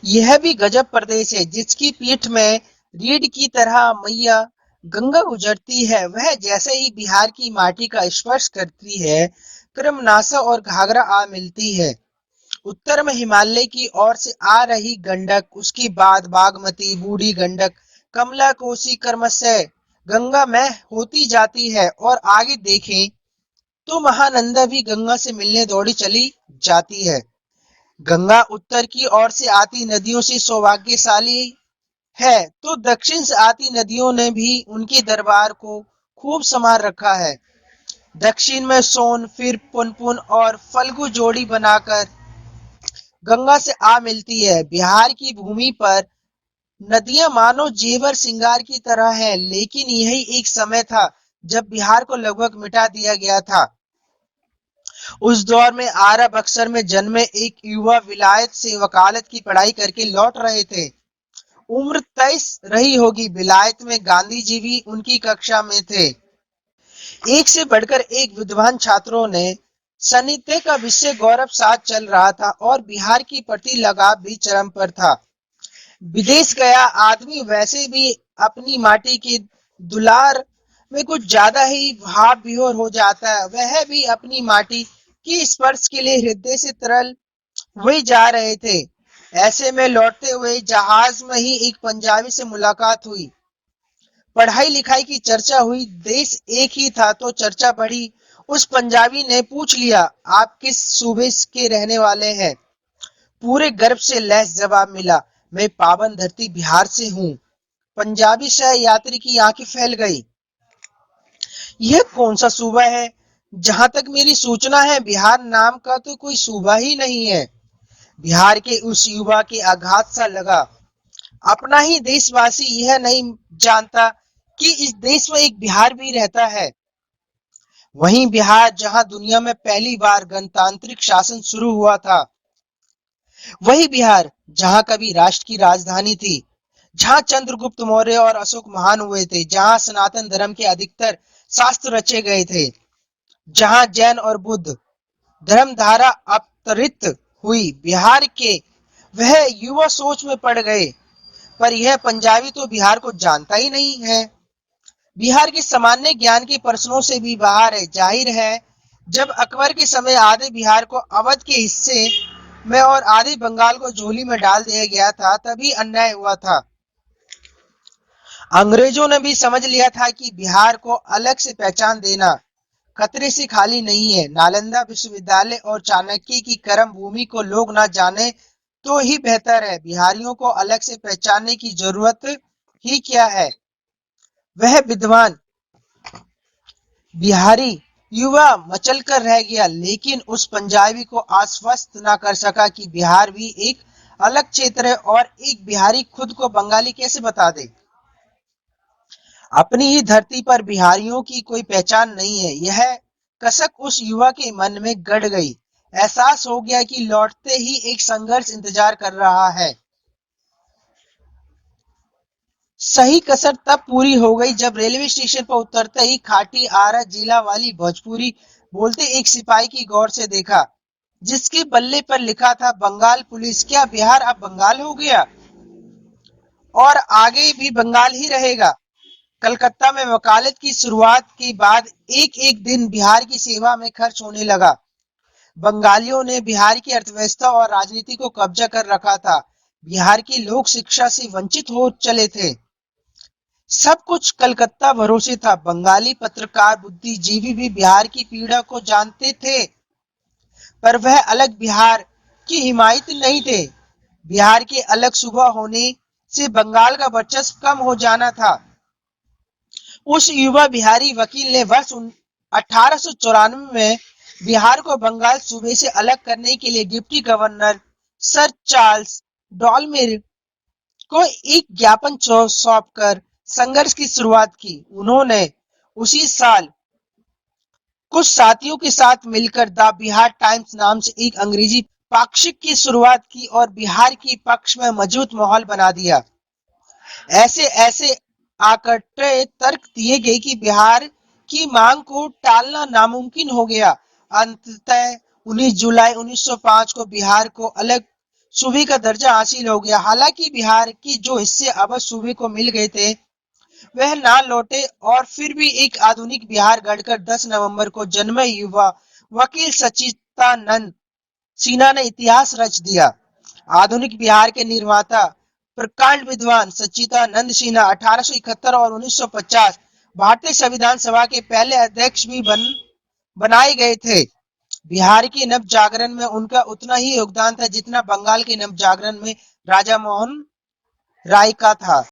यह भी गजब प्रदेश है जिसकी पीठ में रीढ़ की तरह मैया गंगा गुजरती है। वह जैसे ही बिहार की माटी का स्पर्श करती है, कर्मनासा और घाघरा आ मिलती है। उत्तर में हिमालय की ओर से आ रही गंडक, उसके बाद बागमती, बूढ़ी गंडक, कमला, कोसी, क्रमशः गंगा में होती जाती है। और आगे देखें तो महानंदा भी गंगा से मिलने दौड़ी चली जाती है। गंगा उत्तर की ओर से आती नदियों से सौभाग्यशाली है, तो दक्षिण से आती नदियों ने भी उनके दरबार को खूब संभाल रखा है। दक्षिण में सोन, फिर पुनपुन और फल्गु जोड़ी बनाकर गंगा से आ मिलती है। बिहार की भूमि पर नदियां मानो जेवर सिंगार की तरह है, लेकिन यही एक समय था जब बिहार को लगभग मिटा दिया गया था। उस दौर में आरा बक्सर में जन्मे एक युवा विलायत से वकालत की पढ़ाई करके लौट रहे थे। उम्र 23 रही होगी। विलायत में गांधी जी भी उनकी कक्षा में थे। एक से बढ़कर एक विद्वान छात्रों ने साहित्य का विषय गौरव साथ चल रहा था और बिहार की प्रति लगाव भी चरम पर था। विदेश गया आदमी वैसे भी अपनी माटी की दुलार में कुछ ज्यादा ही भाव विभोर हो जाता है। वह भी अपनी माटी की स्पर्श के लिए हृदय से तरल वही जा रहे थे। ऐसे में लौटते हुए जहाज में ही एक पंजाबी से मुलाकात हुई। पढ़ाई लिखाई की चर्चा हुई। देश एक ही था तो चर्चा बढ़ी। उस पंजाबी ने पूछ लिया, आप किस सूबे के रहने वाले हैं? पूरे गर्व से लैस जवाब मिला, मैं पावन धरती बिहार से हूँ। पंजाबी सह यात्री की आंखें फैल गई। यह कौन सा सूबा है? जहां तक मेरी सूचना है बिहार नाम का तो कोई सूबा ही नहीं है। बिहार के उस युवा के आघात सा लगा। अपना ही देशवासी यह नहीं जानता कि इस देश में एक बिहार भी रहता है। वहीं बिहार जहां दुनिया में पहली बार गणतांत्रिक शासन शुरू हुआ था। वही बिहार जहां कभी राष्ट्र की राजधानी थी, जहां चंद्रगुप्त मौर्य और अशोक महान हुए थे, जहां सनातन धर्म के अधिकतर शास्त्र रचे गए थे, जहां जैन और बुद्ध धर्मधारा अवतरित हुई। बिहार के वह युवा सोच में पड़ गए। पर यह पंजाबी तो बिहार को जानता ही नहीं है। बिहार के सामान्य ज्ञान के प्रश्नों से भी बाहर है। जाहिर है जब अकबर के समय आधे बिहार को अवध के हिस्से में और आधे बंगाल को झोली में डाल दिया गया था, तभी अन्याय हुआ था। अंग्रेजों ने भी समझ लिया था कि बिहार को अलग से पहचान देना खतरे से खाली नहीं है। नालंदा विश्वविद्यालय और चाणक्य की कर्म भूमि को लोग ना जाने तो ही बेहतर है। बिहारियों को अलग से पहचानने की जरूरत ही क्या है? वह विद्वान बिहारी युवा मचल कर रह गया, लेकिन उस पंजाबी को आश्वस्त न कर सका कि बिहार भी एक अलग क्षेत्र है और एक बिहारी खुद को बंगाली कैसे बता दे। अपनी ही धरती पर बिहारियों की कोई पहचान नहीं है, यह कसक उस युवा के मन में गड़ गई। एहसास हो गया कि लौटते ही एक संघर्ष इंतजार कर रहा है। सही कसर तब पूरी हो गई जब रेलवे स्टेशन पर उतरते ही खाटी आरा जिला वाली भोजपुरी बोलते एक सिपाही की गौर से देखा, जिसके बल्ले पर लिखा था बंगाल पुलिस। क्या बिहार अब बंगाल हो गया और आगे भी बंगाल ही रहेगा? कलकत्ता में वकालत की शुरुआत के बाद एक एक दिन बिहार की सेवा में खर्च होने लगा। बंगालियों ने बिहार की अर्थव्यवस्था और राजनीति को कब्जा कर रखा था। बिहार के लोग शिक्षा से वंचित हो चले थे। सब कुछ कलकत्ता भरोसे था। बंगाली पत्रकार बुद्धिजीवी भी बिहार की पीड़ा को जानते थे, पर वह अलग बिहार की हिमायत नहीं थे। बिहार के अलग सूबा होने से बंगाल का वर्चस्व कम हो जाना था। उस युवा बिहारी वकील ने वर्ष 1894 में बिहार को बंगाल सूबे से अलग करने के लिए डिप्टी गवर्नर सर चार्ल्स डॉलमेर को एक ज्ञापन सौंपकर संघर्ष की शुरुआत की। उन्होंने उसी साल कुछ साथियों के साथ मिलकर द बिहार टाइम्स नाम से एक अंग्रेजी पाक्षिक की शुरुआत की और बिहार की पक्ष में मजबूत माहौल बना दिया। ऐसे ऐसे आकटे तर्क दिए गए कि बिहार की मांग को टालना नामुमकिन हो गया। अंततः 19 जुलाई 1905 को बिहार को अलग सूबे का दर्जा हासिल हो गया। हालांकि बिहार के जो हिस्से अवध सूबे को मिल गए थे वह ना लौटे और फिर भी एक आधुनिक बिहार गढ़कर 10 नवंबर को जन्मे युवा वकील सच्चिदानंद सिन्हा ने इतिहास रच दिया। आधुनिक बिहार के निर्माता प्रकांड विद्वान सच्चिदानंद सिन्हा 1871 और 1950 भारतीय संविधान सभा के पहले अध्यक्ष भी बनाए गए थे। बिहार के नव जागरण में उनका उतना ही योगदान था जितना बंगाल के नव जागरण में राजा मोहन राय का था।